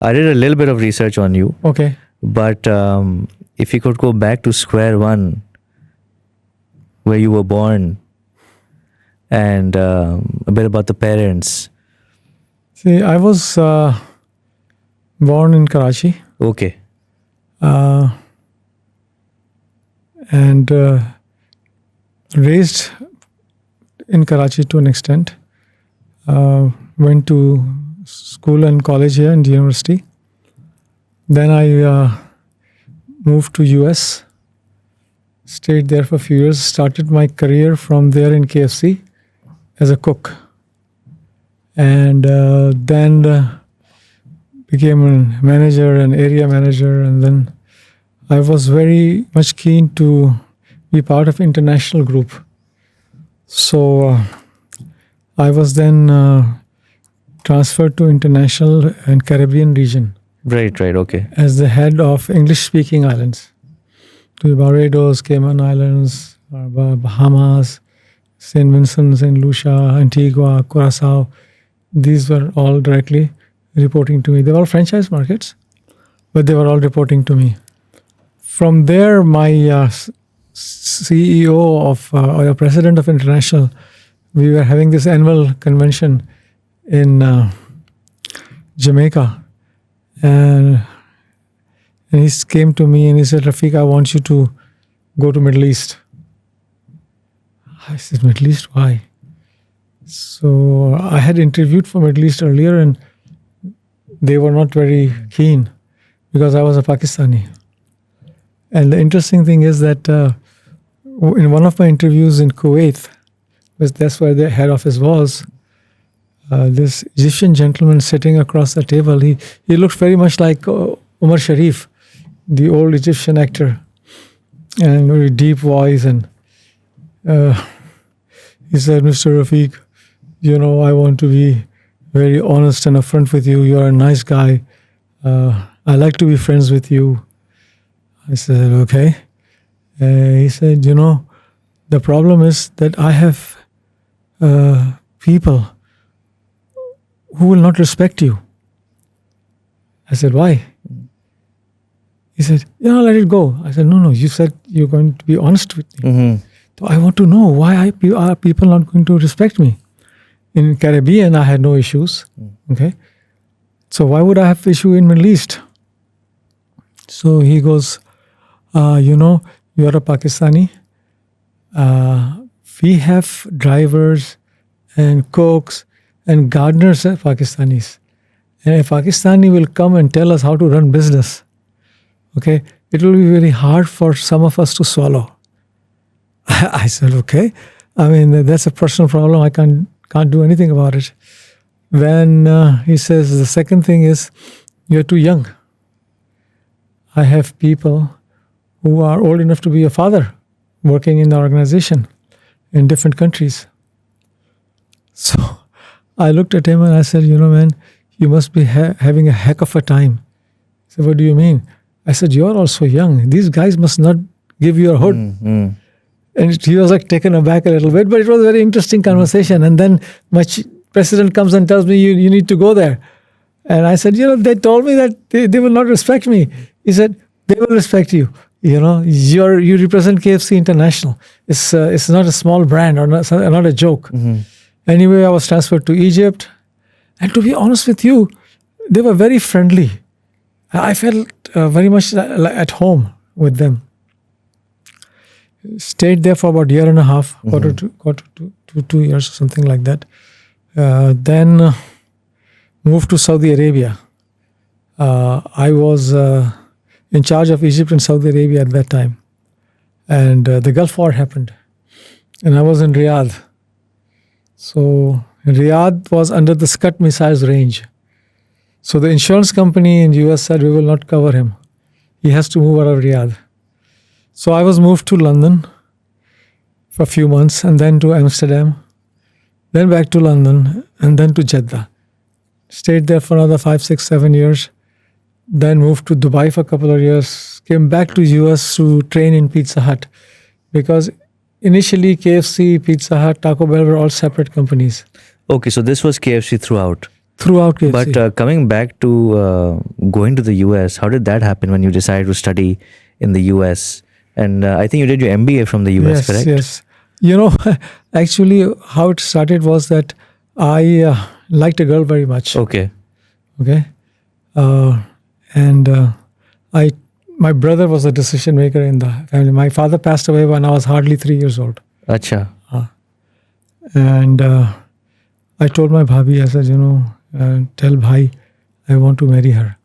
I did a little bit of research on you, Okay. but if you could go back to square one, where you were born, and a bit about the parents. See, I was born in Karachi Okay. and raised in Karachi to an extent. Went to school and college here in the university. Then I moved to US, stayed there for a few years, started my career from there in KFC as a cook. And then became a manager, an area manager, and then I was very much keen to be part of international group. So I was then transferred to international and Caribbean region Right. Okay. as the head of English-speaking islands, to Barbados, Cayman Islands, Bahamas, St. Vincent, St. Lucia, Antigua, Curacao. These were all directly reporting to me. They were all franchise markets, but they were all reporting to me. From there, my CEO of or president of international, we were having this annual convention in Jamaica, and he came to me and he said, "Rafiq, I want you to go to Middle East." I said, "Middle East? Why?" So I had interviewed for Middle East earlier, and they were not very keen because I was a Pakistani. And the interesting thing is that in one of my interviews in Kuwait, because that's where the head office was, this Egyptian gentleman sitting across the table, he looked very much like Umar Sharif, the old Egyptian actor, and very deep voice. And he said, "Mr. Rafiq, I want to be very honest and upfront with you. You're a nice guy. I like to be friends with you." I said, "Okay." He said, "The problem is that I have people who will not respect you." I said, "Why?" He said, "Let it go." I said, No, you said you're going to be honest with me. Mm-hmm. So I want to know why are people not going to respect me? In Caribbean, I had no issues. Okay. So why would I have issue in Middle East? So he goes, you're a Pakistani. We have drivers and cooks and gardeners as Pakistanis. And a Pakistani will come and tell us how to run business. Okay. It will be very hard for some of us to swallow. I said, "Okay. I mean, that's a personal problem. I can't do anything about it." Then he says, "The second thing is, you're too young. I have people who are old enough to be a father working in the organization in different countries." So I looked at him and I said, "Man, you must be having a heck of a time." He said, "What do you mean?" I said, "You're also young. These guys must not give you a hood." Mm-hmm. And he was like taken aback a little bit, but it was a very interesting conversation. And then my president comes and tells me, you need to go there. And I said, they told me that they will not respect me. He said, "They will respect you. You represent KFC International. It's not a small brand or not a joke." Mm-hmm. Anyway, I was transferred to Egypt. And to be honest with you, they were very friendly. I felt very much at home with them. Stayed there for about a year and a half, quarter to 2 years, something like that. Then moved to Saudi Arabia. I was in charge of Egypt and Saudi Arabia at that time. And the Gulf War happened. And I was in Riyadh. So Riyadh was under the Scud missiles range. So the insurance company in the US said, "We will not cover him. He has to move out of Riyadh." So I was moved to London for a few months, and then to Amsterdam, then back to London, and then to Jeddah. Stayed there for another 5, 6, 7 years. Then moved to Dubai for a couple of years. Came back to US to train in Pizza Hut, because initially KFC, Pizza Hut, Taco Bell were all separate companies. Okay, so this was KFC throughout. throughout KFC. But coming back to going to the US, how did that happen when you decided to study in the US? And I think you did your MBA from the US, yes, correct? yes. You know, actually, how it started was that I liked a girl very much. Okay. Okay, and my brother was a decision maker in the family. My father passed away when I was hardly 3 years old. Acha. And I told my bhabhi, I said, tell bhai, I want to marry her.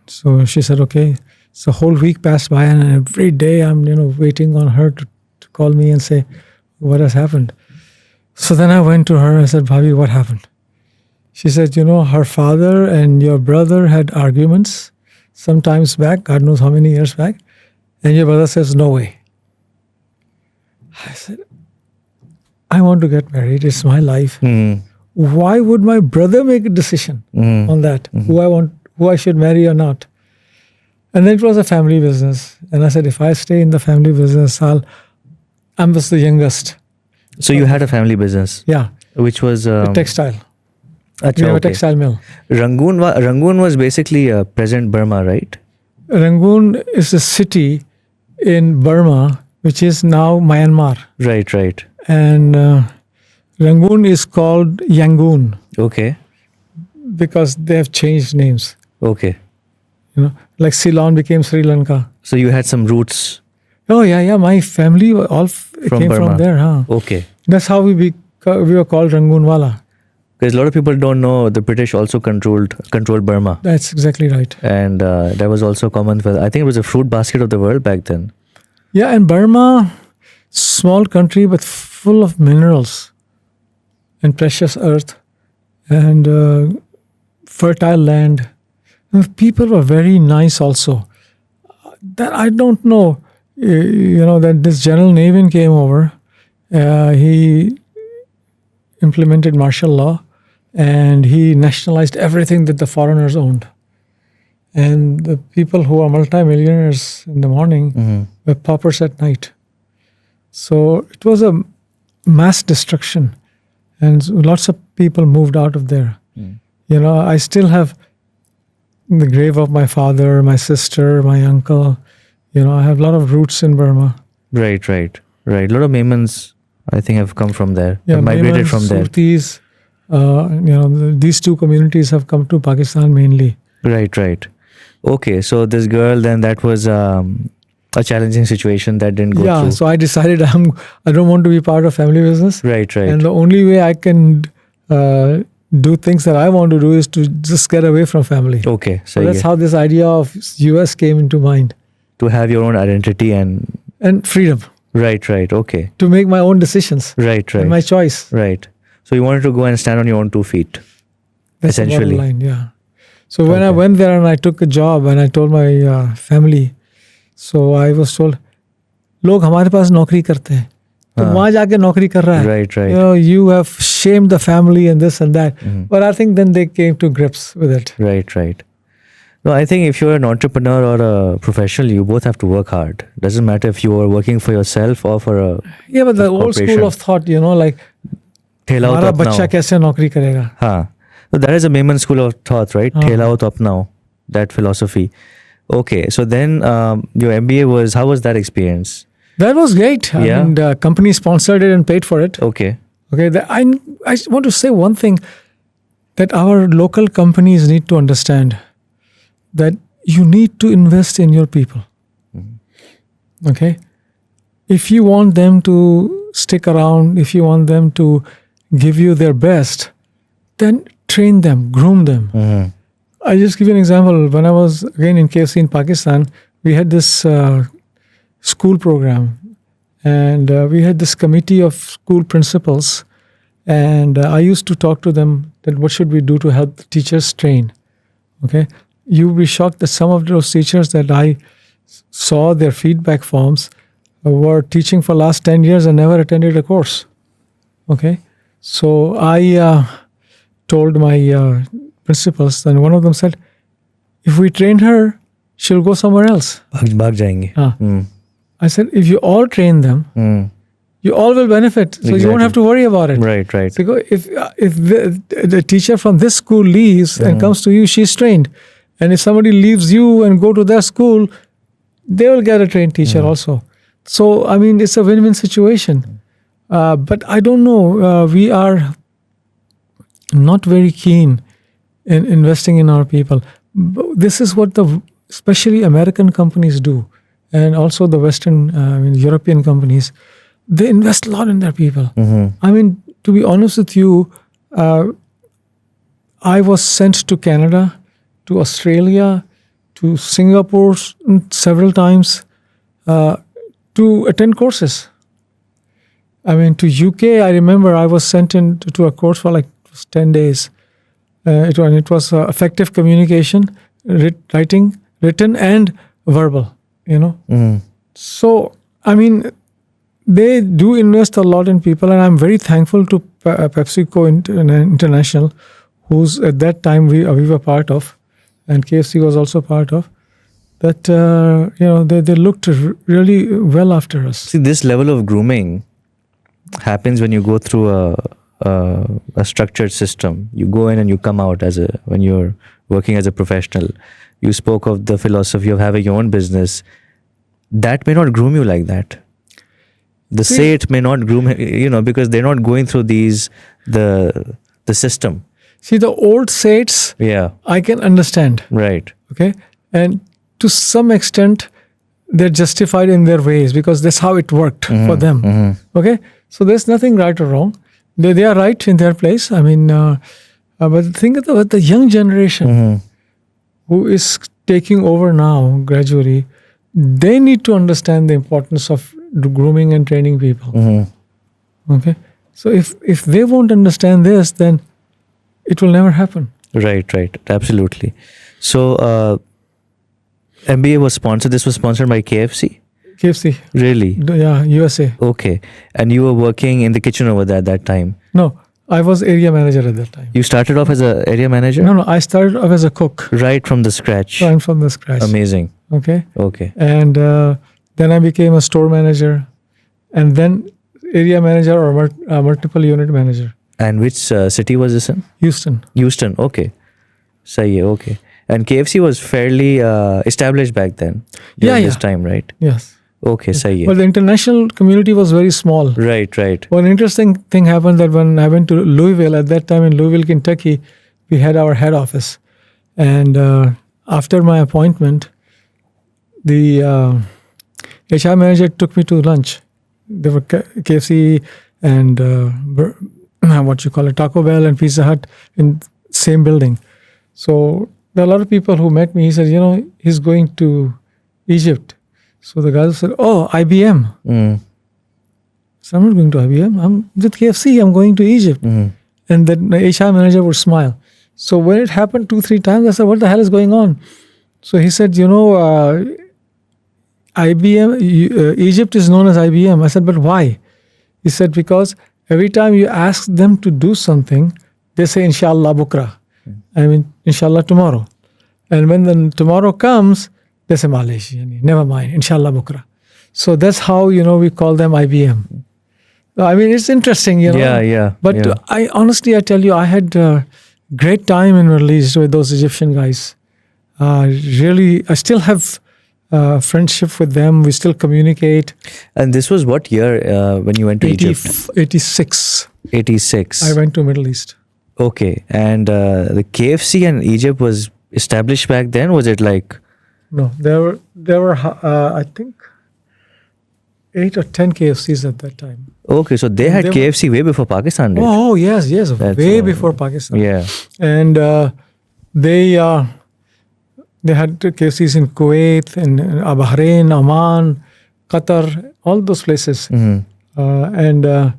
So she said, okay. So whole week passed by, and every day I'm, waiting on her to call me and say, what has happened? So then I went to her and said, bhabhi, what happened? She said, her father and your brother had arguments sometimes back, God knows how many years back. And your brother says, no way. I said, I want to get married. It's my life. Why would my brother make a decision on that? Who I should marry or not? And then it was a family business. And I said, if I stay in the family business, I'm just the youngest. So you had a family business? Yeah. Which was? Textile. Achha, We have a textile mill. Rangoon was basically present Burma, right? Rangoon is a city in Burma, which is now Myanmar. Right. And Rangoon is called Yangon Okay. because they have changed names. Okay. Like Ceylon became Sri Lanka. So you had some roots Oh, yeah. My family all came Burma. from there. Huh? Okay. That's how we were called Rangoonwala. Because a lot of people don't know the British also controlled Burma. That's exactly right. And that was also common for, I think it was a fruit basket of the world back then. Yeah, and Burma, small country but full of minerals and precious earth and fertile land. And people were very nice also. That I don't know, that this General Navin came over. He implemented martial law and he nationalized everything that the foreigners owned. And the people who are multimillionaires in the morning were paupers at night. So it was a mass destruction. And lots of people moved out of there. I still have the grave of my father, my sister, my uncle. I have a lot of roots in Burma. Right. A lot of Maimans, I think, have come from there. Yeah, have migrated Maimans, from there. Surtis, these two communities have come to Pakistan mainly. Right. Okay, so this girl, then that was a challenging situation that didn't go through. So I decided I don't want to be part of family business. Right. And the only way I can do things that I want to do is to just get away from family. Okay, so that's how this idea of US came into mind. To have your own identity and freedom. Right. Okay. To make my own decisions. Right. And my choice. Right. So you wanted to go and stand on your own 2 feet. That's essentially. The bottom line, yeah. So when I went there and I took a job and I told my family, so I was told, लोग हमारे पास नौकरी करते हैं, तो वहाँ जाके नौकरी कर रहा है. Right. You have shamed the family and this and that. But I think then they came to grips with it. Right. No, I think if you're an entrepreneur or a professional, you both have to work hard. Doesn't matter if you are working for yourself or for a Yeah, but the old school of thought, like हमारा बच्चा कैसे नौकरी करेगा. हाँ. So that is a Maiman school of thought, right? Thela ho to apnao. That philosophy. Okay, so then your MBA how was that experience? That was great. Yeah. And the company sponsored it and paid for it. Okay. I want to say one thing that our local companies need to understand, that you need to invest in your people. Okay? If you want them to stick around, if you want them to give you their best, then train them, groom them. I just give you an example. When I was again in KFC in Pakistan, we had this school program, and we had this committee of school principals, and I used to talk to them that what should we do to help the teachers train. Okay, you'll be shocked that some of those teachers that I saw their feedback forms were teaching for last 10 years and never attended a course. Okay, so I told my principals, and one of them said, if we train her, she'll go somewhere else. Bhag jayenge. I said, if you all train them, you all will benefit. So you won't have to worry about it. Right, right. Because if the teacher from this school leaves and comes to you, she's trained. And if somebody leaves you and go to their school, they will get a trained teacher also. So, I mean, it's a win-win situation. But I don't know. We are not very keen in investing in our people. This is what especially American companies do. And also the Western, European companies. They invest a lot in their people. I mean, to be honest with you, I was sent to Canada, to Australia, to Singapore several times to attend courses. I mean, to UK, I remember I was sent in to a course for like 10 days. It was effective communication, writing, written and verbal, So, I mean, they do invest a lot in people, and I'm very thankful to PepsiCo International, who's at that time we were part of, and KFC was also part of. That they looked really well after us. See, this level of grooming happens when you go through a structured system. You go in and you come out when you're working as a professional. You spoke of the philosophy of having your own business. That may not groom you like that. The SAT may not groom, because they're not going through the system. See, the old SATs, I can understand. Right. Okay. And to some extent, they're justified in their ways because that's how it worked for them. Okay. So there's nothing right or wrong. They are right in their place. I mean, but think about the young generation who is taking over now gradually. They need to understand the importance of grooming and training people. Okay. So if they won't understand this, then it will never happen. Right. Absolutely. So MBA was sponsored. This was sponsored by KFC? KFC. Really? Yeah, USA. Okay. And you were working in the kitchen over there at that time? No, I was area manager at that time. You started off as an area manager? No, I started off as a cook. Right from the scratch? Right from the scratch. Amazing. Okay. And then I became a store manager, and then area manager or multiple unit manager. And which city was this in? Houston. Okay. Sahi hai, okay. And KFC was fairly established back then. This time, right? Yes. Okay, sahi hai. But the international community was very small. Right. One interesting thing happened that when I went to Louisville, at that time in Louisville, Kentucky, we had our head office. And after my appointment, the HR manager took me to lunch. There were KFC and Taco Bell and Pizza Hut in same building. So there are a lot of people who met me. He said, he's going to Egypt. So the guys said, oh, IBM. So I'm not going to IBM. I'm with KFC. I'm going to Egypt. And then the HR manager would smile. So when it happened 2-3 times, I said, what the hell is going on? So he said, IBM, Egypt is known as IBM. I said, but why? He said, because every time you ask them to do something, they say, Inshallah bukra. I mean, Inshallah tomorrow. And when the tomorrow comes, they say, Malaysia, never mind, Inshallah bukra. So that's how, we call them IBM. I mean, it's interesting, Yeah. But I honestly, I tell you, I had a great time in Middle East with those Egyptian guys. Really, I still have friendship with them. We still communicate. And this was what year when you went to Egypt? 86. 86. I went to Middle East. Okay. And the KFC in Egypt was established back then? Was it like... No, there were I think 8 or 10 KFCs at that time. Okay, so they had KFC way before Pakistan did. Oh, yes, way before Pakistan. Yeah. And they had KFCs in Kuwait, in Bahrain, Oman, Qatar, all those places. And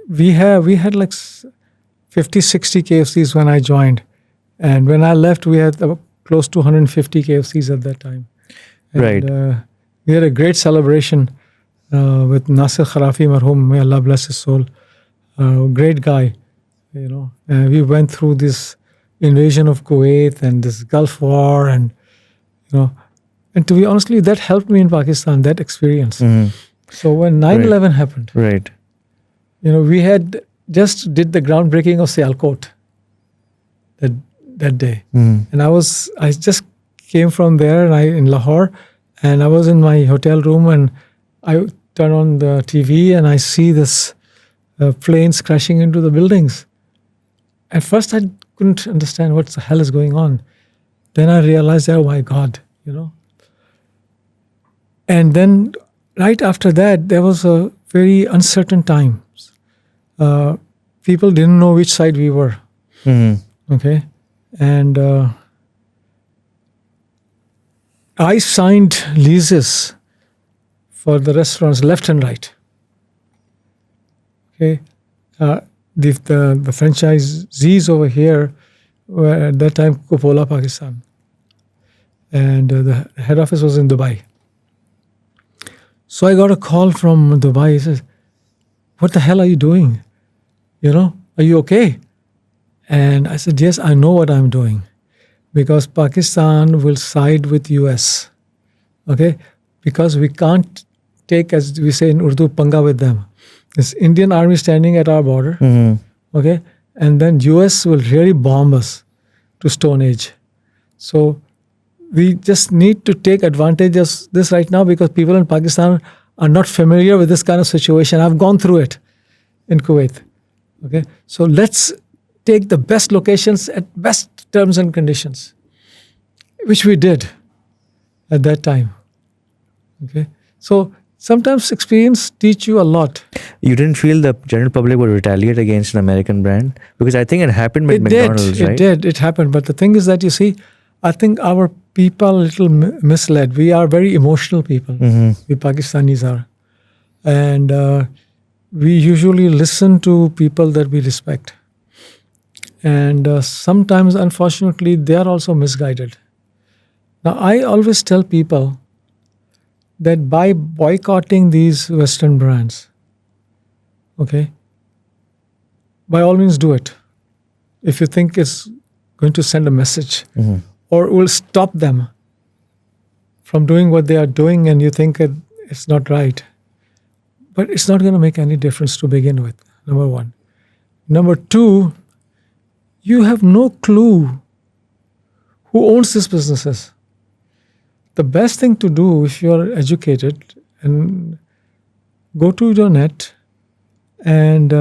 we had like 50, 60 KFCs when I joined. And when I left, we had close to 150 KFCs at that time. And, right. We had a great celebration with Nasir Kharafi Marhum, may Allah bless his soul. Great guy, we went through this invasion of Kuwait and this Gulf War, and and to be honestly, that helped me in Pakistan, that experience. So when 9/11 happened, Right. we had just did the groundbreaking of Sialkot that day, and I just came from there, and in Lahore, and I was in my hotel room, and I turn on the TV, and I see this planes crashing into the buildings. At first, I couldn't understand what the hell is going on. Then I realized, oh my God, And then right after that, there was a very uncertain time. People didn't know which side we were. Okay, and I signed leases for the restaurants left and right. Okay, the franchisees over here were at that time Coca-Cola Pakistan, and the head office was in Dubai. So I got a call from Dubai. He says, "What the hell are you doing? Are you okay?" And I said, "Yes, I know what I'm doing, because Pakistan will side with US, okay? Because we can't take, as we say in Urdu, panga with them. This Indian army standing at our border, okay? And then US will really bomb us to Stone Age. So we just need to take advantage of this right now, because people in Pakistan are not familiar with this kind of situation. I've gone through it in Kuwait, okay? So let's take the best locations at best terms and conditions, which we did at that time. Okay, so sometimes experience teach you a lot. You didn't feel the general public would retaliate against an American brand? Because I think it happened with McDonald's, right? It happened. But the thing is that, I think our people are a little misled. We are very emotional people. The Pakistanis are. And we usually listen to people that we respect. And sometimes, unfortunately, they are also misguided. Now, I always tell people that by boycotting these Western brands, okay, by all means do it. If you think it's going to send a message or will stop them from doing what they are doing, and you think it's not right. But it's not going to make any difference to begin with, number one. Number two, you have no clue who owns these businesses. The best thing to do if you are educated, and go to your net and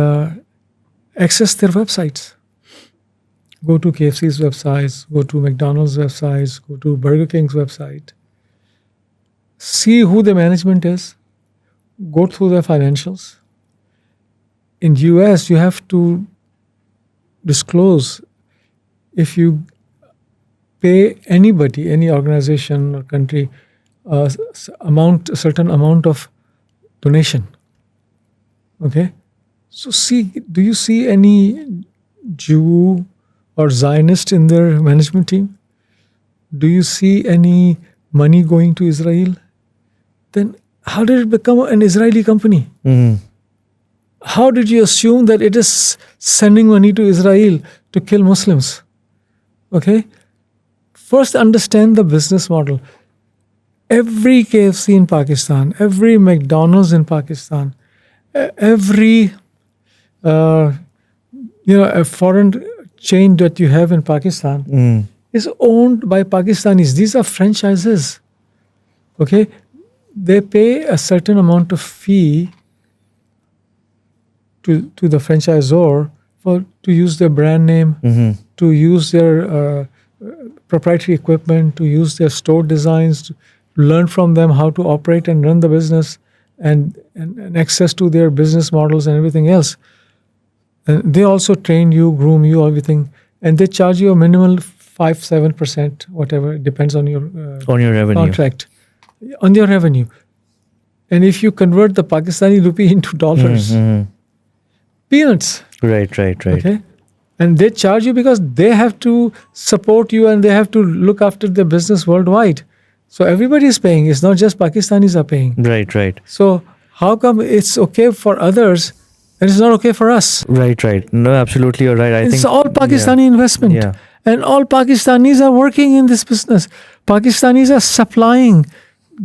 access their websites. Go to KFC's websites, go to McDonald's websites, go to Burger King's website. See who the management is. Go through their financials. In US, you have to disclose if you pay anybody, any organization or country, a certain amount of donation. Okay? So do you see any Jew or Zionist in their management team? Do you see any money going to Israel? Then how did it become an Israeli company? How did you assume that it is sending money to Israel to kill Muslims? Okay? First, understand the business model. Every KFC in Pakistan, every McDonald's in Pakistan, every a foreign chain that you have in Pakistan is owned by Pakistanis. These are franchises. Okay? They pay a certain amount of fee to the franchisor to use their brand name, to use their proprietary equipment, to use their store designs, to learn from them how to operate and run the business, and access to their business models and everything else. And they also train you, groom you, everything, and they charge you a minimal 5-7%, whatever. It depends on your revenue contract, on your revenue. And if you convert the Pakistani rupee into dollars, peanuts. Right. Okay, and they charge you because they have to support you and they have to look after the business worldwide. So everybody is paying. It's not just Pakistanis are paying. Right. So how come it's okay for others and it's not okay for us? Right. No, absolutely, you're right. I think all Pakistani investment. Yeah. And all Pakistanis are working in this business. Pakistanis are supplying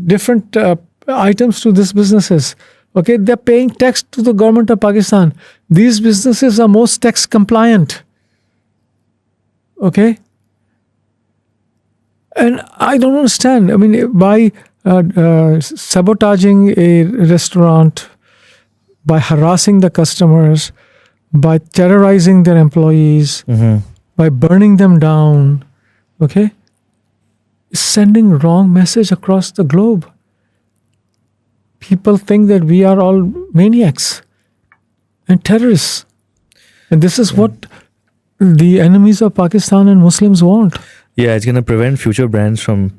different items to these businesses. Okay, they're paying tax to the government of Pakistan. These businesses are most tax compliant. Okay, and I don't understand. I mean, by sabotaging a restaurant, by harassing the customers, by terrorizing their employees, by burning them down, okay, sending wrong message across the globe. People think that we are all maniacs and terrorists. And this is what the enemies of Pakistan and Muslims want. Yeah, it's going to prevent future brands from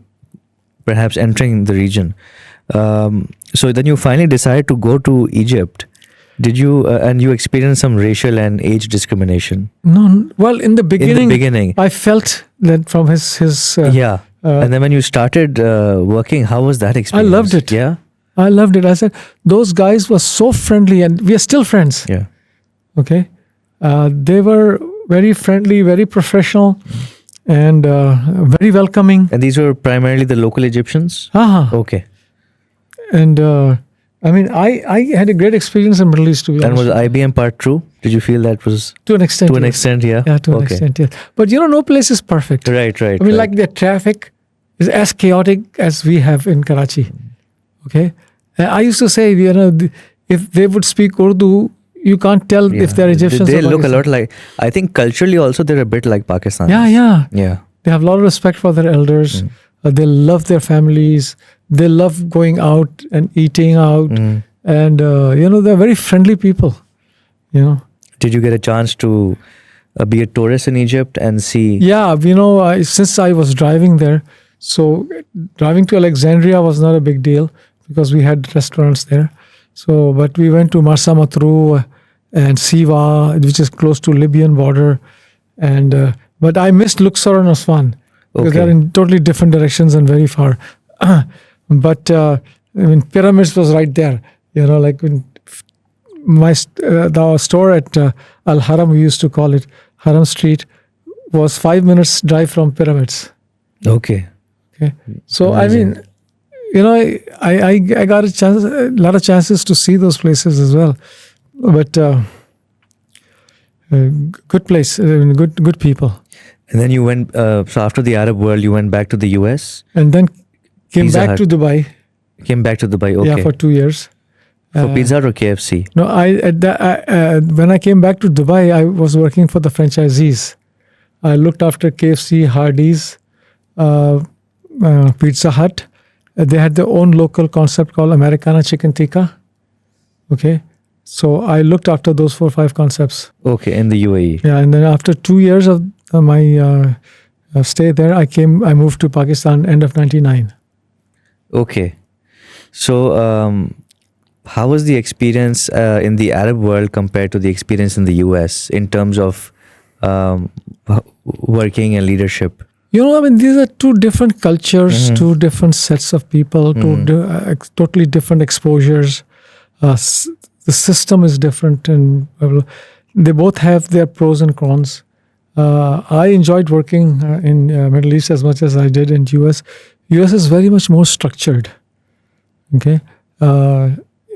perhaps entering the region. So then you finally decided to go to Egypt. Did you, and you experienced some racial and age discrimination? No, well, in the beginning, I felt that from his yeah. And then when you started working, how was that experience? I loved it. Yeah. I loved it. I said, those guys were so friendly, and we are still friends. Yeah. Okay. They were very friendly, very professional, and very welcoming. And these were primarily the local Egyptians? Okay. And I mean, I had a great experience in Middle East, to be honest. And was IBM part true? Did you feel that was... To an extent, To an extent, yeah? Yeah, to an extent, yes. But no place is perfect. Right. I mean, like the traffic is as chaotic as we have in Karachi. Okay? I used to say, if they would speak Urdu, you can't tell if they're Egyptians They or look a Pakistan. lot like... I think culturally also they're a bit like Pakistan. Yeah. Yeah. They have a lot of respect for their elders. They love their families. They love going out and eating out. And, they're very friendly people. Did you get a chance to be a tourist in Egypt and see... Yeah, since I was driving there, so driving to Alexandria was not a big deal because we had restaurants there. So, but we went to Marsa Matruh and Siwa, which is close to Libyan border. And but I missed Luxor and Aswan because they're in totally different directions and very far. But pyramids was right there. Like when the store at Al Haram, we used to call it Haram Street, was 5 minutes drive from pyramids. Okay. So Amazing. I got a lot of chances to see those places as well. But good place, good people. And then you went, so after the Arab world, you went back to the US? And then came Pizza back Hut. to Dubai. Came back to Dubai, okay. Yeah, for 2 years. For Pizza Hut or KFC? No, when I came back to Dubai, I was working for the franchisees. I looked after KFC, Hardee's, Pizza Hut. They had their own local concept called Americana Chicken Tikka. Okay. So I looked after those 4 or 5 concepts. Okay, in the UAE. Yeah, and then after 2 years of my stay there, I moved to Pakistan end of 99. Okay. So how was the experience in the Arab world compared to the experience in the US in terms of working and leadership? These are 2 different cultures, 2 different sets of people, 2 totally different exposures. The system is different, and they both have their pros and cons. I enjoyed working in Middle East as much as I did in US. US is very much more structured. Okay,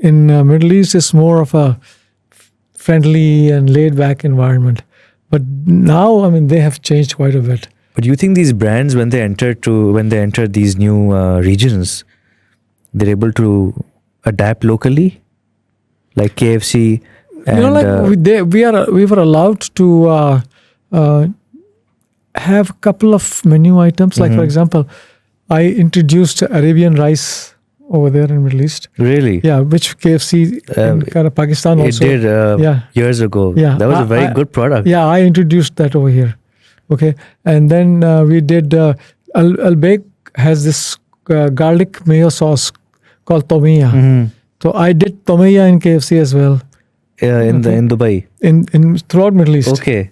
in Middle East, it's more of a friendly and laid-back environment. But now, they have changed quite a bit. But do you think these brands, when they enter these new regions, they're able to adapt locally, like KFC? And, we were allowed to have a couple of menu items. Like for example, I introduced Arabian rice over there in Middle East. Really? Yeah, which KFC in Pakistan also. It did years ago. Yeah, that was a very good product. Yeah, I introduced that over here. Okay, and then we did Al-Baik has this garlic mayo sauce called tomiya. So I did tomiya in KFC as well. In Dubai. In throughout Middle East. Okay.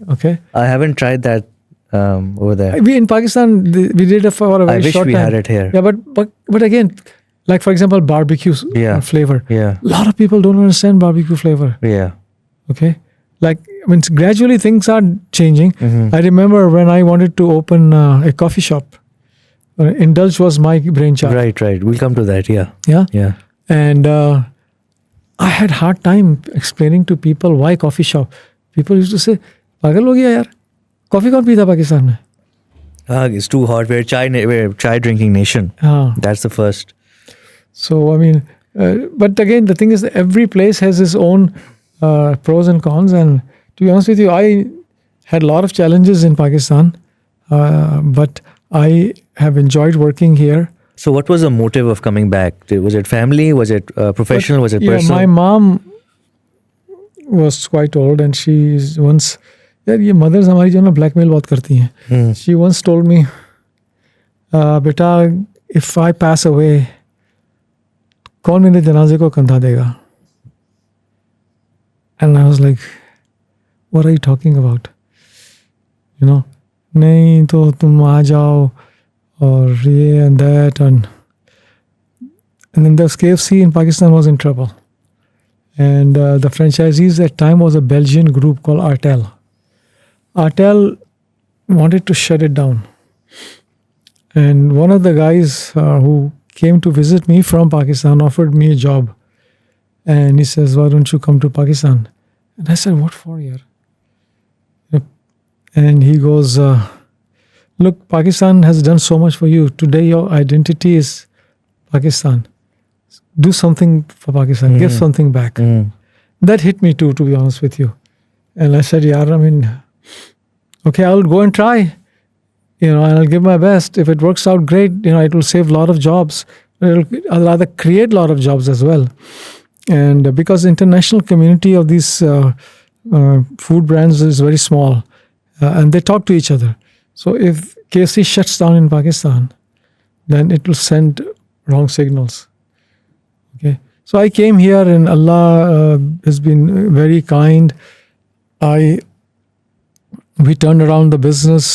I haven't tried that over there. We in Pakistan we did it for a very short time. I wish we had it here. Yeah, but again, like for example, barbecue flavor. Yeah. A lot of people don't understand barbecue flavor. Yeah. Okay. Like gradually things are changing. I remember when I wanted to open a coffee shop. Indulge was my brainchild. Right. We'll come to that. Yeah. Yeah. Yeah. And I had hard time explaining to people why coffee shop. People used to say, "Pagal ho gaya yaar, coffee kaun peeta Pakistan mein?" It's too hot. We're chai drinking nation. That's the first. So I mean, but again, the thing is, that every place has its own pros and cons. And to be honest with you, I had a lot of challenges in Pakistan, but I have enjoyed working here. So what was the motive of coming back? Was it family? Was it professional? Was it personal? My mom was quite old, and she's once, यार ये mothers हमारी जो ना blackmail बहुत करती हैं. She once told me, बेटा, if I pass away, कौन मेरे जनाजे को कंधा देगा? And I was like, what are you talking about? You know, नहीं तो तुम आ जाओ और ये and that, and then the KFC in Pakistan was in trouble, and the franchisees at time was a Belgian group called Artel. Artel wanted to shut it down, and one of the guys who came to visit me from Pakistan offered me a job, and he says, "Why don't you come to Pakistan?" And I said, "What for, yaar?" And he goes, "Look, Pakistan has done so much for you. Today your identity is Pakistan. Do something for Pakistan. Give something back." That hit me too, to be honest with you. And I said, "Yeah, I mean, okay, I'll go and try. And I'll give my best. If it works out, great. It will save a lot of jobs. I'll rather create a lot of jobs as well." And because the international community of these food brands is very small, and they talk to each other. So if KFC shuts down in Pakistan, then it will send wrong signals. Okay. So I came here, and Allah has been very kind. We turned around the business.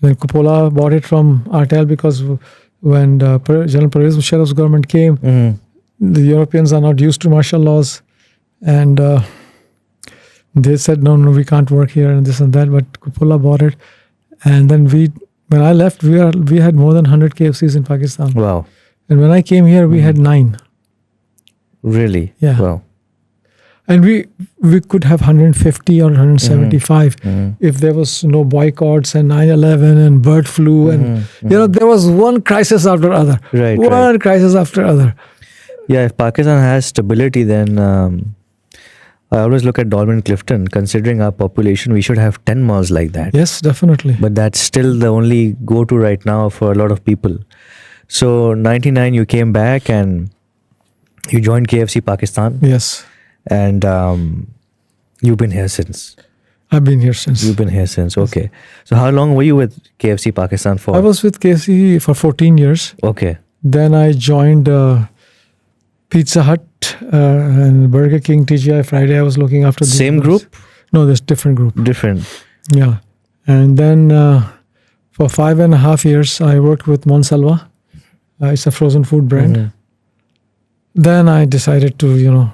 Then Coppola bought it from Artel, because when General Pervez Musharraf's government came, the Europeans are not used to martial laws, and they said, no, we can't work here and this and that. But Coppola bought it, and then when I left, we had more than 100 KFCs in Pakistan. Wow. And when I came here, we had 9. Really? Yeah. Wow. And we could have 150 or 175 if there was no boycotts and 9/11 and bird flu, and there was one crisis after other. Right. One crisis after other. Yeah, if Pakistan has stability, then I always look at Dolman Clifton. Considering our population, we should have 10 malls like that. Yes, definitely. But that's still the only go-to right now for a lot of people. So, 99, you came back and you joined KFC Pakistan. Yes. And you've been here since. I've been here since. You've been here since. Okay. So how long were you with KFC Pakistan for? I was with KFC for 14 years. Okay. Then I joined Pizza Hut and Burger King, TGI Friday. I was looking after these Same ones. group? No, there's different group. Different. Yeah. And then for 5.5 years, I worked with Monsalva. It's a frozen food brand. Then I decided to,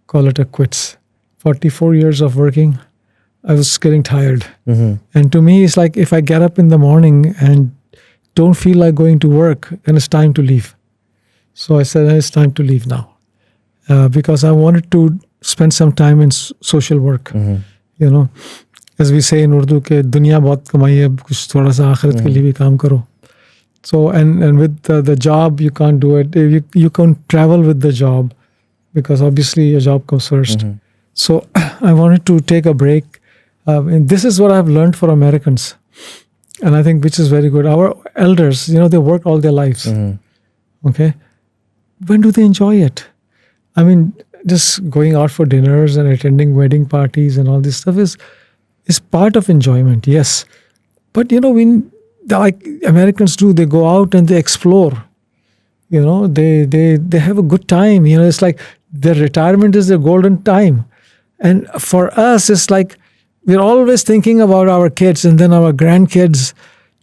call it a quits. 44 years of working, I was getting tired. And to me, it's like if I get up in the morning and don't feel like going to work, then it's time to leave. So I said, it's time to leave now. Because I wanted to spend some time in social work. As we say in Urdu, ke duniya bahut kamai hai, kuch thoda sa akhirat ke liye bhi kaam karo. So, and with the job, you can't do it. You can't travel with the job, because obviously your job comes first. So I wanted to take a break. And this is what I've learned for Americans. And I think which is very good. Our elders, they work all their lives. Okay. When do they enjoy it? I mean, just going out for dinners and attending wedding parties and all this stuff is part of enjoyment, yes. But, like Americans do, they go out and they explore. They have a good time. It's like their retirement is their golden time. And for us, it's like we're always thinking about our kids and then our grandkids.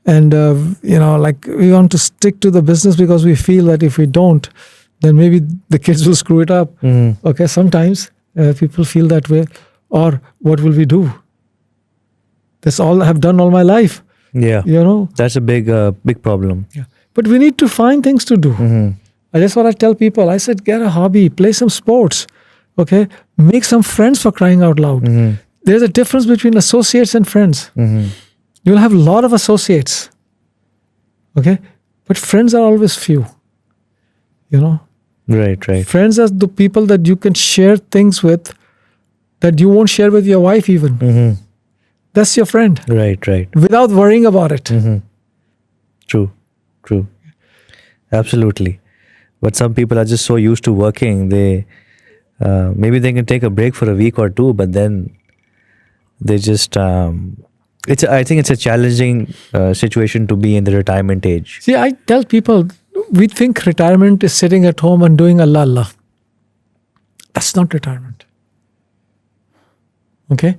And, like we want to stick to the business because we feel that if we don't, then maybe the kids will screw it up. Okay, sometimes people feel that way. Or what will we do? That's all I have done all my life. Yeah. That's a big problem. Yeah. But we need to find things to do. That's what I tell people. I said, get a hobby, play some sports, okay? Make some friends, for crying out loud. There's a difference between associates and friends. You'll have a lot of associates, okay? But friends are always few, Right. Friends are the people that you can share things with that you won't share with your wife even. That's your friend. Right. Without worrying about it. True. Absolutely. But some people are just so used to working, they maybe they can take a break for a week or two, but then they just I think it's a challenging situation to be in the retirement age. See, I tell people, we think retirement is sitting at home and doing Allah. That's not retirement. Okay?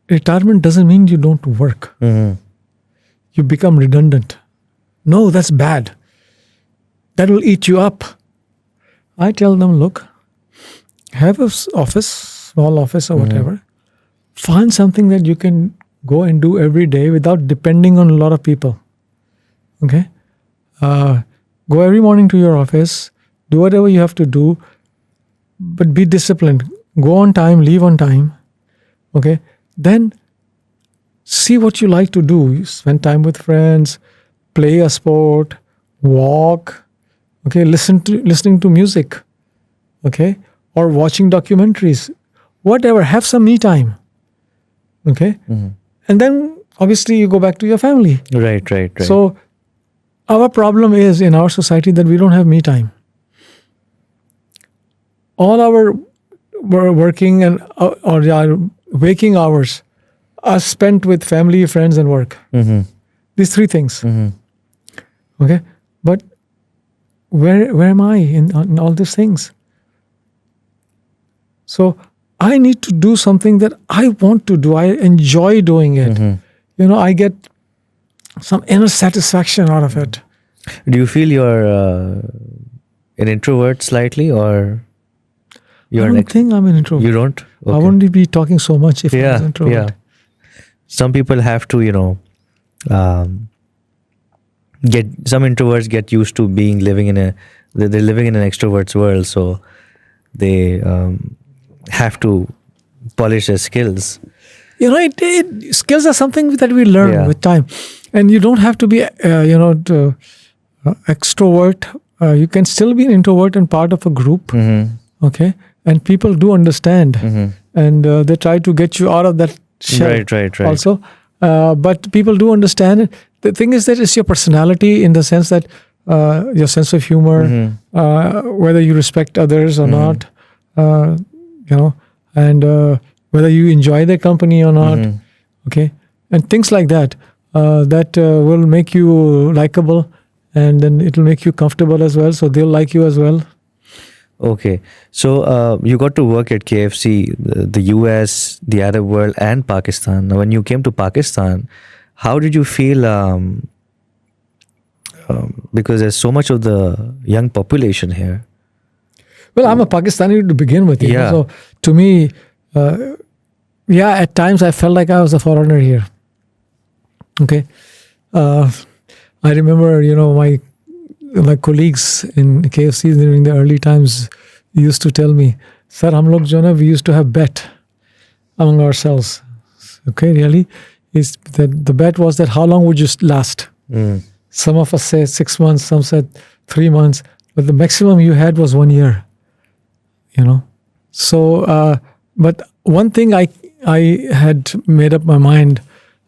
Retirement doesn't mean you don't work. You become redundant. No, that's bad. That will eat you up. I tell them, look, have an office, small office or whatever. Find something that you can go and do every day without depending on a lot of people. Okay? Go every morning to your office, do whatever you have to do, but be disciplined. Go on time, leave on time. Okay? Then see what you like to do. You spend time with friends, play a sport, walk, okay, listening to music, okay, or watching documentaries, whatever. Have some me time, okay, and then obviously you go back to your family. Right. So our problem is in our society that we don't have me time. All our working and or our waking hours are spent with family, friends, and work. These three things. Okay, but where am I in all these things? So I need to do something that I want to do. I enjoy doing it. I get some inner satisfaction out of it. Do you feel you're an introvert slightly, or you're I don't think I'm an introvert. You don't? I Okay. wouldn't be talking so much if I was an introvert. Yeah. Some people have to, some introverts get used to they're living in an extrovert's world, so they have to polish their skills. Skills are something that we learn with time, and you don't have to be, extrovert. You can still be an introvert and part of a group. Okay, and people do understand, and they try to get you out of that shell. Right. Also, but people do understand it. The thing is that it's your personality, in the sense that your sense of humor, whether you respect others or not, and whether you enjoy their company or not, okay, and things like that, that will make you likable, and then it will make you comfortable as well, so they'll like you as well. Okay, so you got to work at KFC, the US, the Arab world, and Pakistan. Now, when you came to Pakistan, how did you feel? Because there's so much of the young population here. Well, I'm a Pakistani to begin with. Yeah. So to me, at times I felt like I was a foreigner here. Okay. I remember, my colleagues in KFC during the early times used to tell me, "Sir, hum log jo na, we used to have bet among ourselves." Okay, really? Is that the bet was that how long would you last? Some of us said 6 months, some said 3 months, but the maximum you had was 1 year. So, but one thing I had made up my mind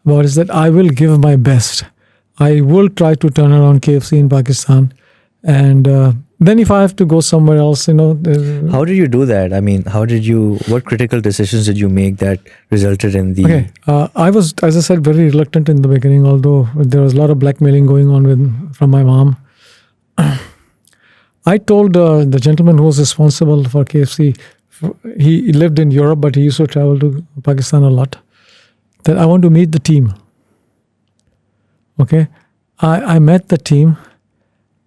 about is that I will give my best. I will try to turn around KFC in Pakistan, and then if I have to go somewhere else, How did you do that? I mean, what critical decisions did you make that resulted in the... Okay, I was, as I said, very reluctant in the beginning, although there was a lot of blackmailing going on from my mom. I told the gentleman who was responsible for KFC, he lived in Europe, but he used to travel to Pakistan a lot, that I want to meet the team. Okay, I met the team,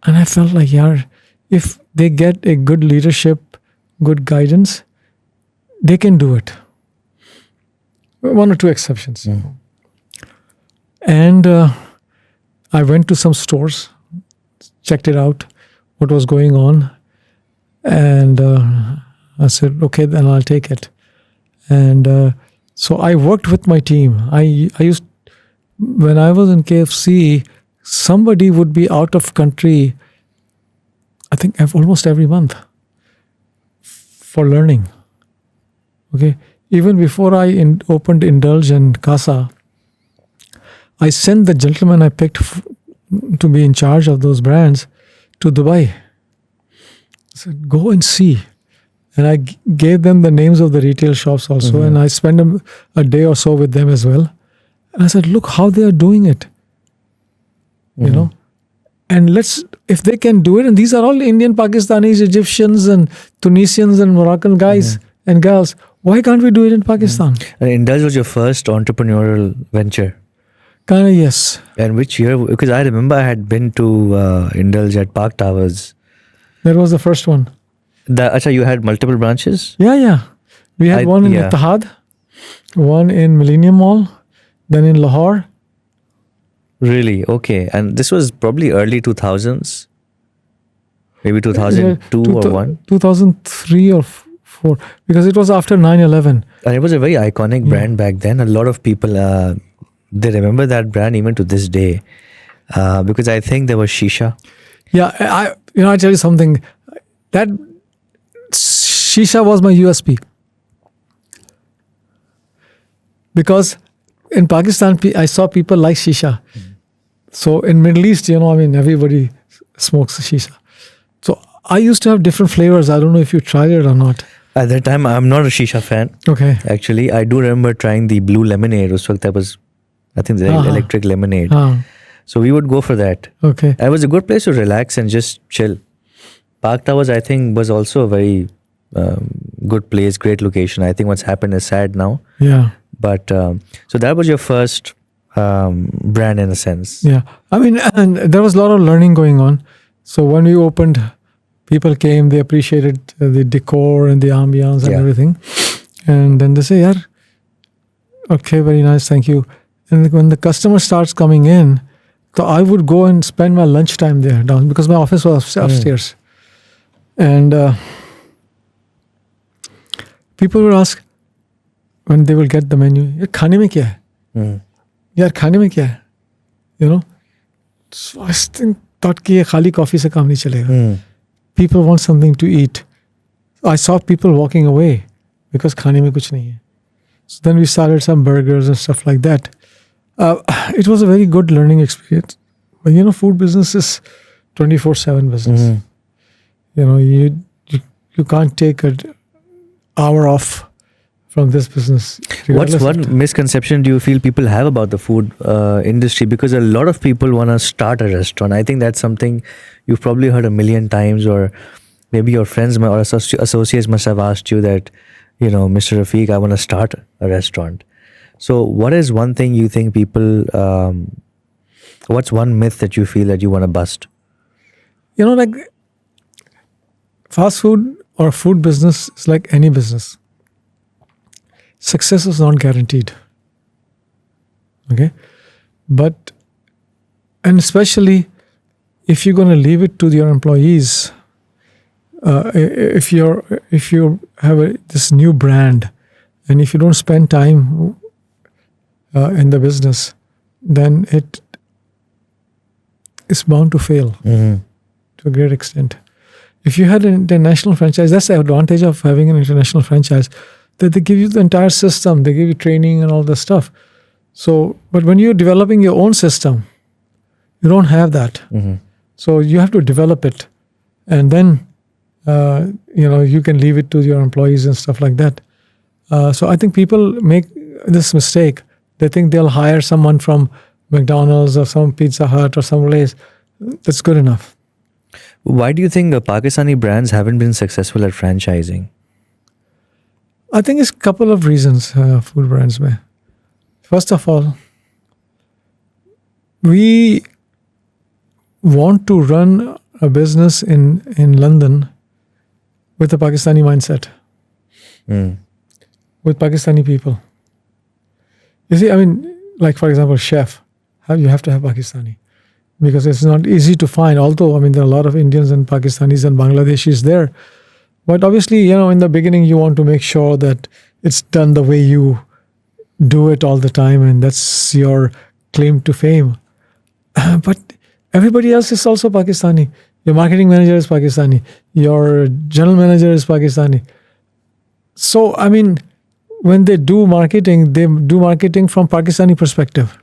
and I felt like, if they get a good leadership, good guidance, they can do it. 1 or 2 exceptions. And I went to some stores, checked it out, what was going on, and I said, okay, then I'll take it. And so I worked with my team. I used, when I was in KFC, somebody would be out of country, I think almost every month for learning. Okay, even before I opened Indulge and Casa, I sent the gentleman I picked to be in charge of those brands to Dubai. I said, go and see. And I gave them the names of the retail shops also, and I spent a day or so with them as well. And I said, look how they are doing it. You know, and if they can do it, and these are all Indian, Pakistanis, Egyptians, and Tunisians, and Moroccan guys and girls, why can't we do it in Pakistan? And Indulge was your first entrepreneurial venture. Kind of, yes. And which year? Because I remember I had been to Indulge at Park Towers. That was the first one. Acha, you had multiple branches? Yeah. We had one in Ittihad, one in Millennium Mall, then in Lahore. Really? Okay. And this was probably early 2000s? Maybe 2002 or 1? 2003 or 4, because it was after 9/11. And it was a very iconic brand back then. A lot of people, they remember that brand even to this day. Because I think there was Shisha. Yeah, I tell you something. That Shisha was my USP. Because in Pakistan, I saw people like Shisha. So in Middle East, everybody smokes Shisha. So I used to have different flavors. I don't know if you tried it or not. At that time, I'm not a Shisha fan. Okay. Actually, I do remember trying the blue lemonade. That was, I think, the electric lemonade. So we would go for that. Okay. It was a good place to relax and just chill. Park Towers, I think, was also a very good place, great location. I think what's happened is sad now. Yeah. But so that was your first brand in a sense. Yeah. And there was a lot of learning going on. So when we opened, people came, they appreciated the decor and the ambience and everything. And then they say, yeah, okay, very nice, thank you. And when the customer starts coming in, so I would go and spend my lunchtime there down because my office was upstairs. And people would ask, when they will get the menu, yaar khane mein kya hai? Yaar khane mein kya hai? So I thought ki ye khali coffee se kaam nahi chalega. People want something to eat. I saw people walking away because khane mein kuch nahi hai. So then we started some burgers and stuff like that. It was a very good learning experience. But food business is 24/7 business. You can't take an hour off from this business. What's one misconception do you feel people have about the food industry? Because a lot of people want to start a restaurant. I think that's something you've probably heard a million times, or maybe your friends or associates must have asked you that, Mr. Rafiq, I want to start a restaurant. So what is one thing you think people, what's one myth that you feel that you want to bust? Like fast food or food business is like any business. Success is not guaranteed. Okay? And especially if you're going to leave it to your employees, if you have this new brand, and if you don't spend time in the business, then it is bound to fail to a great extent. If you had an international franchise, that's the advantage of having an international franchise, that they give you the entire system, they give you training and all this stuff. So, but when you're developing your own system, you don't have that. So you have to develop it, and then you can leave it to your employees and stuff like that. So I think people make this mistake. They think they'll hire someone from McDonald's or some Pizza Hut or some place. That's good enough. Why do you think Pakistani brands haven't been successful at franchising? I think it's a couple of reasons, food brands may. First of all, we want to run a business in London with a Pakistani mindset, with Pakistani people. You see, like for example, chef, you have to have Pakistani. because it's not easy to find. Although, I mean, there are a lot of Indians and Pakistanis and Bangladeshis there. But obviously, in the beginning, you want to make sure that it's done the way you do it all the time, and that's your claim to fame. But everybody else is also Pakistani. Your marketing manager is Pakistani. Your general manager is Pakistani. So, I mean, when they do marketing from Pakistani perspective.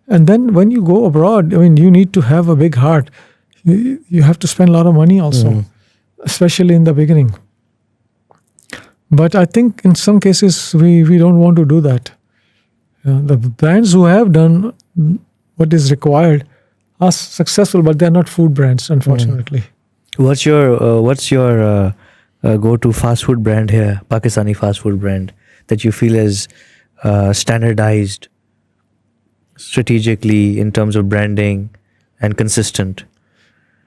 And then when you go abroad, I mean, you need to have a big heart. You have to spend a lot of money also, especially in the beginning. But I think in some cases, we don't want to do that. The brands who have done what is required are successful, but they're not food brands, unfortunately. What's your go-to fast food brand here, Pakistani fast food brand, that you feel is standardized strategically in terms of branding and consistent?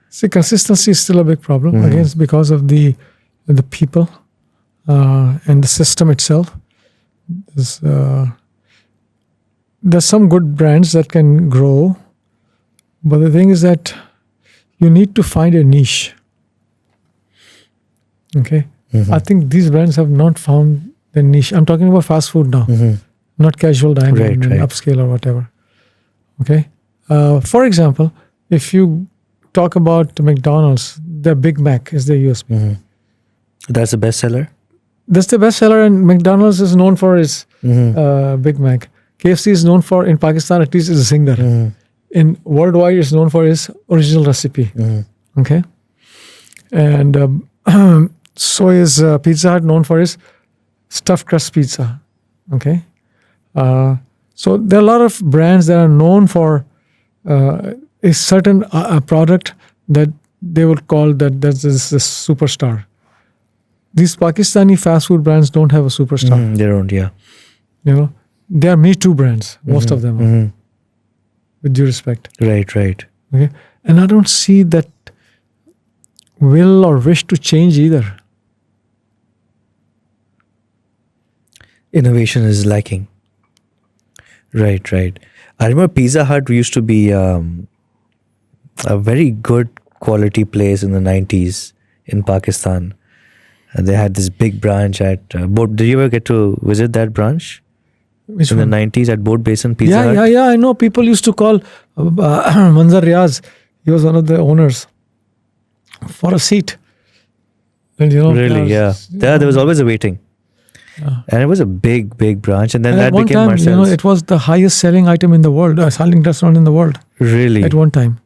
See, consistency is still a big problem. Again, it's because of the people and the system itself. There's some good brands that can grow, but the thing is that you need to find a niche. Okay? I think these brands have not found the niche. I'm talking about fast food now, not casual dining and upscale or whatever. Okay? For example, if you talk about McDonald's, their Big Mac is their USP. That's the bestseller? That's the bestseller, and McDonald's is known for its Big Mac. KFC is known for, in Pakistan at least, is Zinger. In worldwide, it's known for its original recipe. Okay? And so is Pizza Hut known for its stuffed crust pizza. Okay? So there are a lot of brands that are known for a certain product that they would call that's a superstar. These Pakistani fast food brands don't have a superstar. They don't, yeah. They are Me Too brands, most of them are, with due respect. Right. Okay? And I don't see that will or wish to change either. Innovation is lacking. Right. I remember Pizza Hut used to be a very good quality place in the 90s in Pakistan. They had this big branch at Boat. Did you ever get to visit that branch? Which in one? the 90s at Boat Basin Pizza Hut? Yeah, I know. People used to call Manzar Riaz. He was one of the owners for a seat. And Really, yeah. There was always a waiting. And it was a big branch. And then that one became time, Marcel's. it was the highest selling item in the world, selling restaurant in the world. Really? At one time.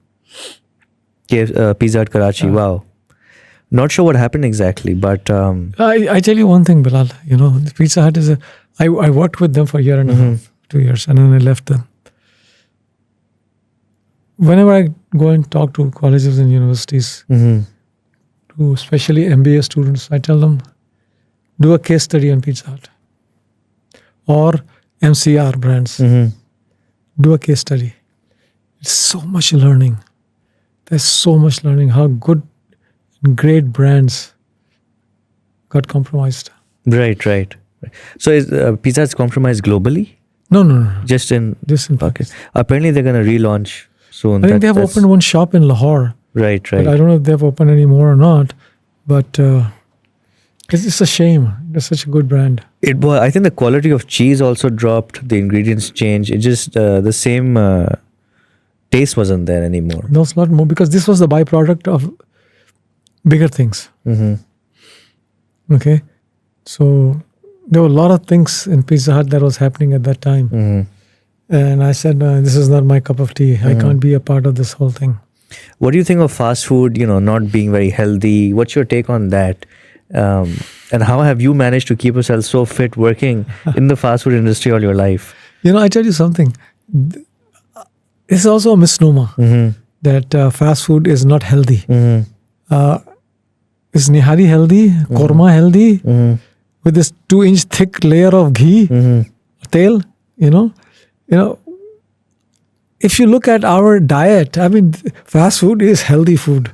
Pizza Hut Karachi, wow. Not sure what happened exactly, but... I tell you one thing, Bilal. Pizza Hut is I worked with them for a year and a half, 2 years, and then I left them. Whenever I go and talk to colleges and universities, to especially MBA students, I tell them, do a case study on Pizza Hut or MCR brands. Do a case study. It's so much learning. There's so much learning how good and great brands got compromised. Right. So is Pizza Hut's compromised globally? No. Just in Pakistan. Apparently they're going to relaunch soon. I think they have opened one shop in Lahore. Right. But I don't know if they've opened any more or not. But it's a shame. It's such a good brand. I think the quality of cheese also dropped. The ingredients changed. It just the same taste wasn't there anymore. No, it's not more because this was the byproduct of bigger things. Okay, so there were a lot of things in Pizza Hut that was happening at that time, and I said, "This is not my cup of tea. I can't be a part of this whole thing." What do you think of fast food? Not being very healthy. What's your take on that? And how have you managed to keep yourself so fit working in the fast food industry all your life? I tell you something. It's also a misnomer that fast food is not healthy. Is nihari healthy? Korma healthy? With this 2-inch thick layer of ghee, tail, if you look at our diet, I mean, fast food is healthy food.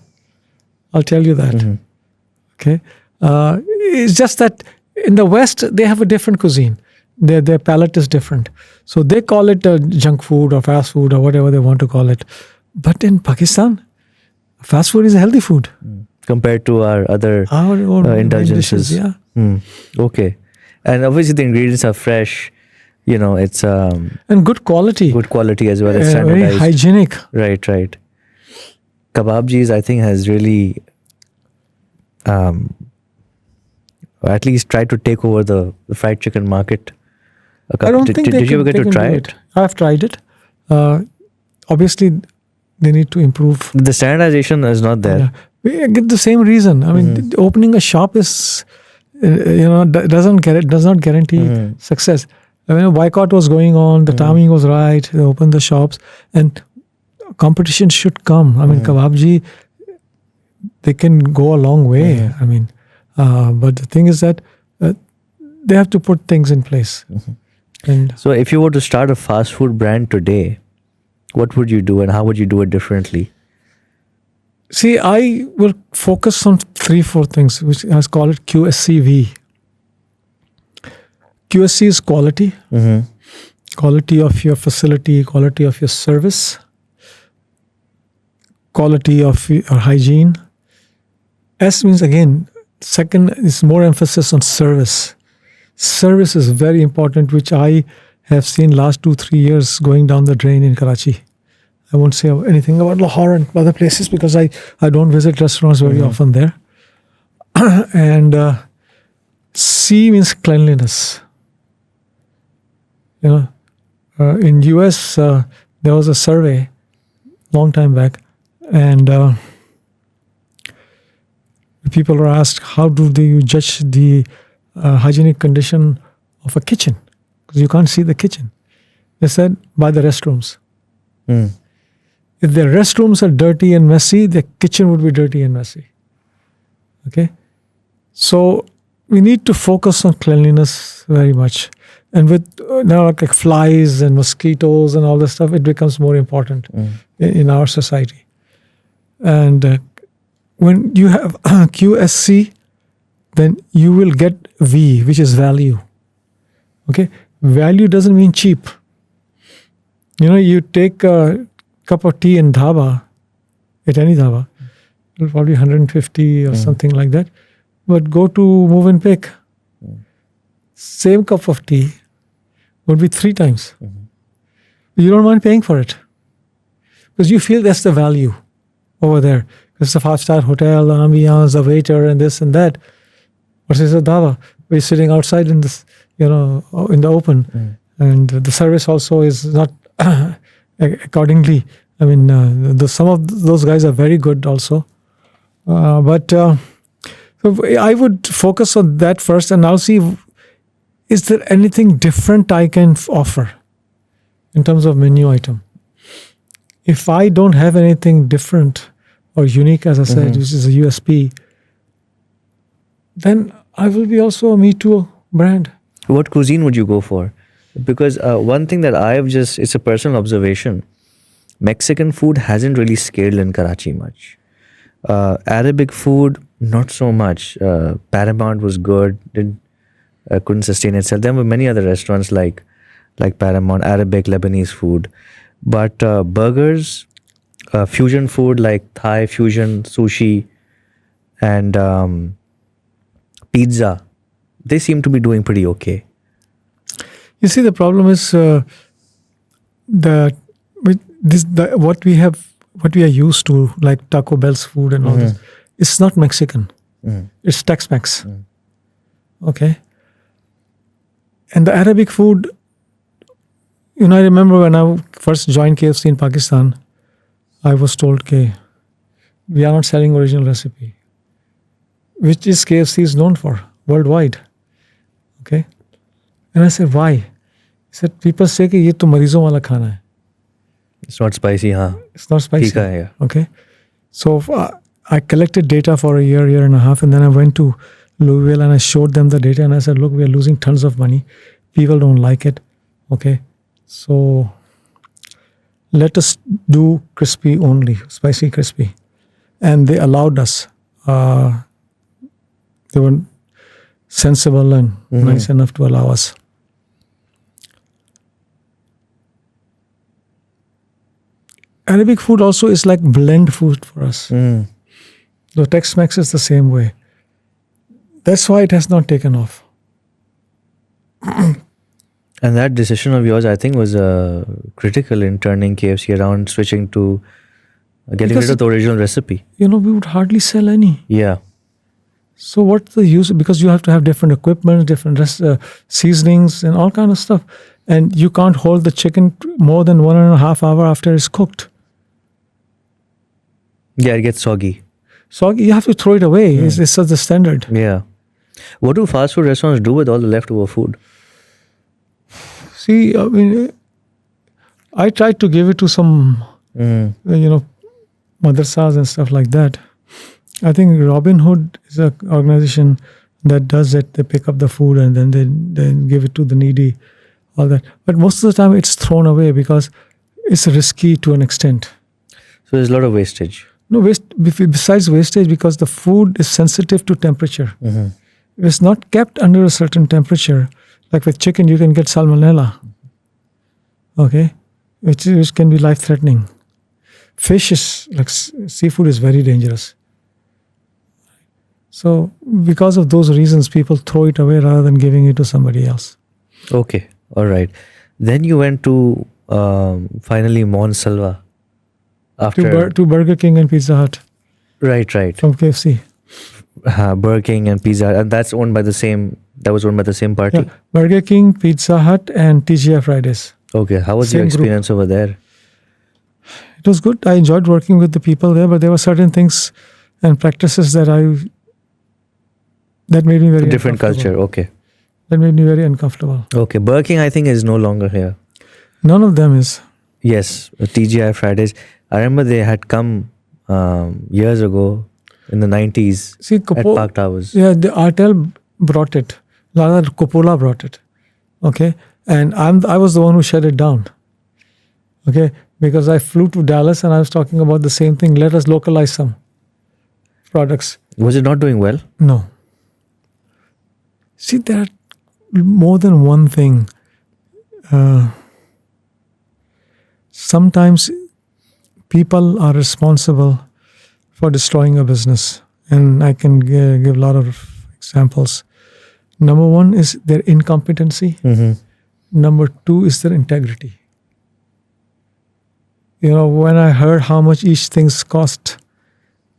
I'll tell you that. Okay. It's just that in the West, they have a different cuisine. Their palate is different. So they call it junk food or fast food or whatever they want to call it. But in Pakistan, fast food is a healthy food. Compared to our other Our own indulgences. dishes, yeah. Okay. And obviously the ingredients are fresh. It's And good quality. good quality as well as Very standardized. hygienic. Right. Kebabjis, I think, has really at least tried to take over the fried chicken market. I don't think Did you ever get to try do it? I've tried it. Obviously, they need to improve. The standardization is not there. Yeah. We get the same reason. I mean, opening a shop is, does not guarantee success. I mean, a boycott was going on. The timing was right. They opened the shops, and competition should come. I mean, kebabji, they can go a long way. I mean, but the thing is that they have to put things in place. And So if you were to start a fast food brand today, what would you do and how would you do it differently? see, I will focus on 3-4 things, which I call it QSCV. QSC is quality, quality of your facility, quality of your service, quality of your hygiene. S means, again, second is more emphasis on service. Service is very important, which I have seen last 2-3 years going down the drain in Karachi. I won't say anything about Lahore and other places because I don't visit restaurants very often there. And C means cleanliness. In US, there was a survey long time back, and people were asked, how do you judge the hygienic condition of a kitchen? Because you can't see the kitchen. They said, by the restrooms. If the restrooms are dirty and messy, the kitchen would be dirty and messy. Okay? So we need to focus on cleanliness very much. And with now like flies and mosquitoes and all this stuff, it becomes more important in our society. And when you have QSC, then you will get V, which is value. Okay? Value doesn't mean cheap. You take a cup of tea in dhaba, at any dhaba, it'll probably 150 or something like that. But go to Move and Pick, same cup of tea would be 3 times. You don't mind paying for it because you feel that's the value over there. It's a 5-star hotel, the ambiance, the waiter, and this and that. Versus a dhaba, we're sitting outside in this, in the open, and the service also is not accordingly. I mean, some of those guys are very good also, but so I would focus on that first, and I'll see, is there anything different I can offer in terms of menu item? If I don't have anything different or unique, as I said, which is a USP, then I will be also a Me Too brand. What cuisine would you go for? Because one thing that it's a personal observation, Mexican food hasn't really scaled in Karachi much. Arabic food, not so much. Paramount was good, couldn't sustain itself. There were many other restaurants like Paramount, Arabic, Lebanese food. But burgers, fusion food like Thai fusion, sushi, and pizza, they seem to be doing pretty okay. You see, the problem is what we are used to, like Taco Bell's food and all this. It's not Mexican. It's Tex-Mex. Okay. And the Arabic food, I remember when I first joined KFC in Pakistan, I was told, okay, we are not selling original recipe, which is KFC is known for worldwide. Okay. And I said, why? He said, people say that ye to marizon wala khana hai. It's not spicy, huh? It's not spicy. Tika hai, yeah. Okay. So I collected data for a year and a half, and then I went to Louisville and I showed them the data and I said, look, we are losing tons of money. People don't like it. Okay. So let us do crispy only, spicy crispy. And they allowed us. They were sensible and nice enough to allow us. Arabic food also is like blend food for us. The Tex-Mex is the same way. That's why it has not taken off. And that decision of yours, I think, was critical in turning KFC around, switching to getting rid of the original recipe. We would hardly sell any. Yeah. So what's the use? Because you have to have different equipment, different seasonings and all kind of stuff. And you can't hold the chicken more than 1.5 hours after it's cooked. Yeah, it gets soggy. So you have to throw it away. It's such the standard. Yeah. What do fast food restaurants do with all the leftover food? See, I mean, I tried to give it to some, madrasas and stuff like that. I think Robin Hood is an organization that does it. They pick up the food and then they give it to the needy, all that. But most of the time it's thrown away because it's risky to an extent. So there's a lot of wastage. No, besides wastage, because the food is sensitive to temperature. If it's not kept under a certain temperature, like with chicken, you can get salmonella, okay, which can be life-threatening. Fish is, like seafood is very dangerous. So because of those reasons, people throw it away rather than giving it to somebody else. Okay, all right. Then you went to finally Mon Salva. After To Burger King and Pizza Hut. Right. From KFC. Burger King and Pizza Hut, and that was owned by the same party? Yeah. Burger King, Pizza Hut and TGIF Fridays. Okay, how was Same your experience over there? It was good. I enjoyed working with the people there, but there were certain things and practices that made me very Different culture, okay. That made me very uncomfortable. Okay, Burger King I think is no longer here. None of them is. Yes, TGI Fridays. I remember they had come years ago in the 90s at Park Towers. Yeah, the Artel brought it. Rather, Coppola brought it. Okay, and I was the one who shut it down. Okay, because I flew to Dallas and I was talking about the same thing. Let us localize some products. Was it not doing well? No. See, there are more than one thing. Sometimes people are responsible for destroying a business. And I can give a lot of examples. Number one is their incompetency. Number two is their integrity. When I heard how much each thing's cost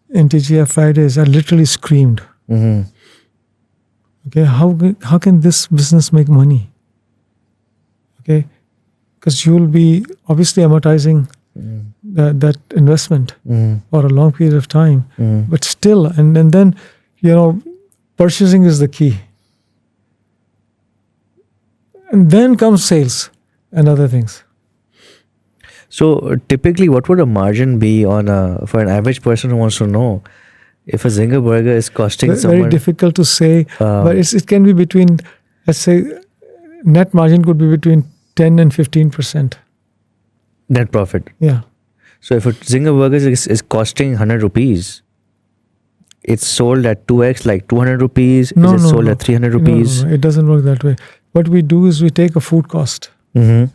in TGIF Fridays, I literally screamed. Okay, how can this business make money? Okay, because you will be obviously amortizing that investment for a long period of time. But still, and then, purchasing is the key. And then comes sales and other things. So typically, what would a margin be for an average person who wants to know if a Zinger burger is costing someone? Very difficult to say, but it can be between, let's say, net margin could be between 10 and 15%. Net profit. Yeah. So if a Zinger burger is costing 100 rupees, it's sold at 2x, like 200 rupees? Is it sold at 300 rupees? No, it doesn't work that way. What we do is we take a food cost and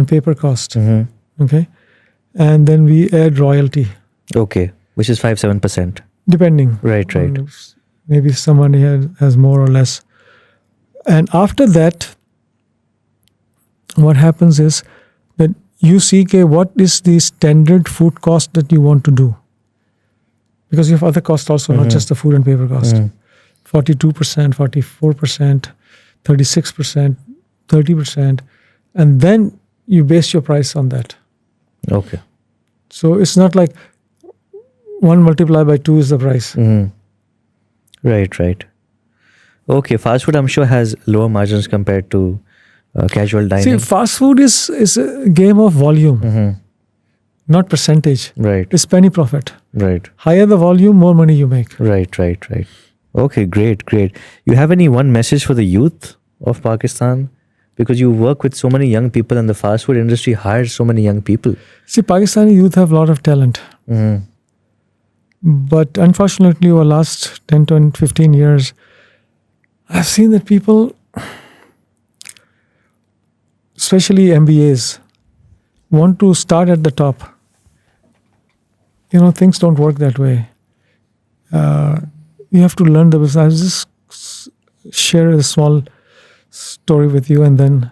paper cost. Okay. And then we add royalty. Okay. Which is 5-7%. Depending. Right. Maybe somebody has more or less. And after that, what happens is that you see, what is the standard food cost that you want to do? Because you have other costs also, not just the food and paper cost. 42%, 44%, 36%, 30%. And then you base your price on that. Okay. So it's not like 1 multiplied by 2 is the price. Right. Okay, fast food I'm sure has lower margins compared to casual dining. See, fast food is a game of volume, not percentage. Right. It's penny profit. Right. Higher the volume, more money you make. Right. Okay, great. You have one message for the youth of Pakistan? Because you work with so many young people and the fast food industry hires so many young people. See, Pakistani youth have a lot of talent. But unfortunately, over the last 10 to 15 years, I've seen that people, especially MBAs, want to start at the top things don't work that way. You have to learn the business. I'll just share a small story with you, and then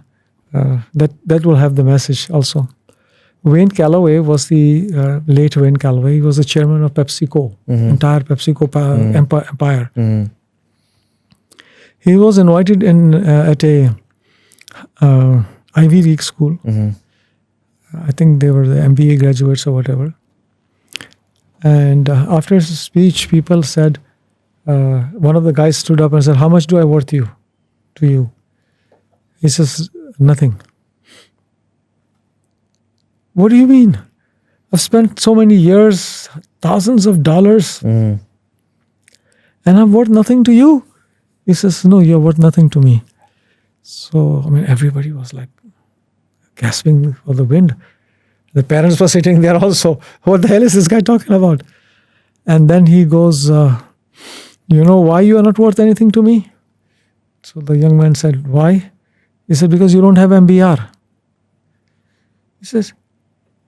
that will have the message also. Wayne Calloway was the late Wayne Calloway. He was the chairman of PepsiCo, entire PepsiCo empire. He was invited in at a Ivy League school. I think they were the MBA graduates or whatever. And after his speech, people said, one of the guys stood up and said, "How much do I worth to you?" He says, "Nothing." "What do you mean? I've spent so many years, thousands of dollars, and I'm worth nothing to you?" He says, "No, you're worth nothing to me." So, everybody was like gasping for the wind. The parents were sitting there also. What the hell is this guy talking about? And then he goes, "You know why you are not worth anything to me?" So the young man said, "Why?" He said, "Because you don't have MBR." He says,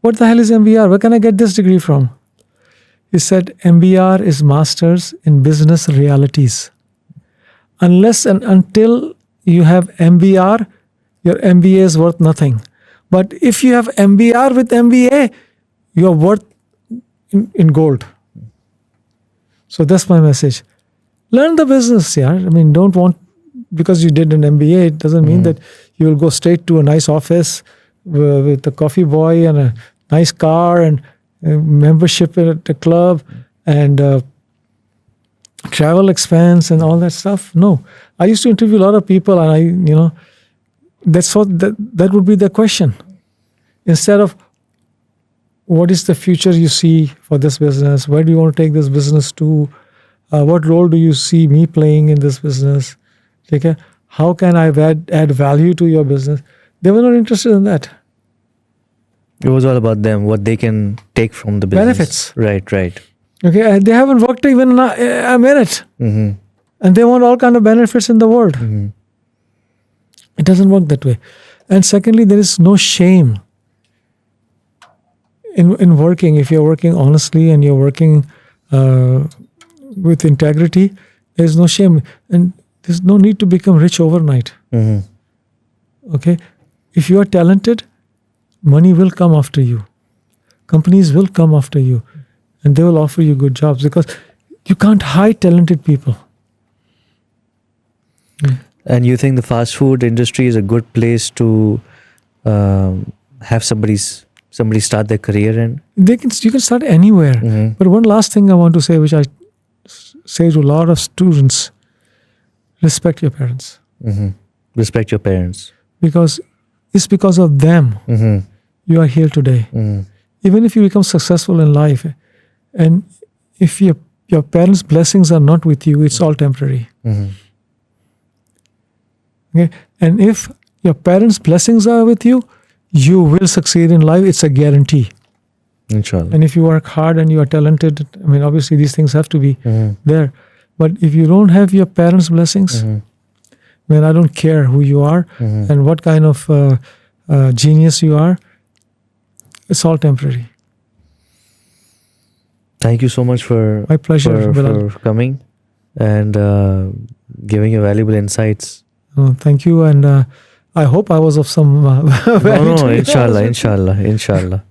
"What the hell is MBR? Where can I get this degree from?" He said, "MBR is Masters in Business Realities. Unless and until you have MBR, your MBA is worth nothing. But if you have MBR with MBA, you are worth in gold." So that's my message. Learn the business, yeah. Don't want, because you did an MBA, it doesn't mean that you will go straight to a nice office with a coffee boy and a nice car and membership at the club and travel expense and all that stuff. No. I used to interview a lot of people, and that would be the question. Instead of, what is the future you see for this business? Where do you want to take this business to? What role do you see me playing in this business? Okay? How can I add value to your business? They were not interested in that. It was all about them, what they can take from the business. Benefits. Right. Okay, they haven't worked even a minute. And they want all kind of benefits in the world. It doesn't work that way. And secondly, there is no shame in working. If you're working honestly and you're working with integrity, there's no shame. And there's no need to become rich overnight. Okay? If you are talented, money will come after you. Companies will come after you. And they will offer you good jobs, because you can't hide talented people. And you think the fast food industry is a good place to have somebody start their career in? You can start anywhere. But one last thing I want to say, which I say to a lot of students: respect your parents. Respect your parents. Because it's because of them you are here today. Even if you become successful in life, and if your parents' blessings are not with you, it's all temporary. Okay? And if your parents' blessings are with you, you will succeed in life. It's a guarantee. Inshallah. And if you work hard and you are talented, obviously these things have to be there. But if you don't have your parents' blessings, I don't care who you are and what kind of genius you are, it's all temporary. Thank you so much for my pleasure for coming and giving your valuable insights. Thank you, and I hope I was of some value. No, inshallah.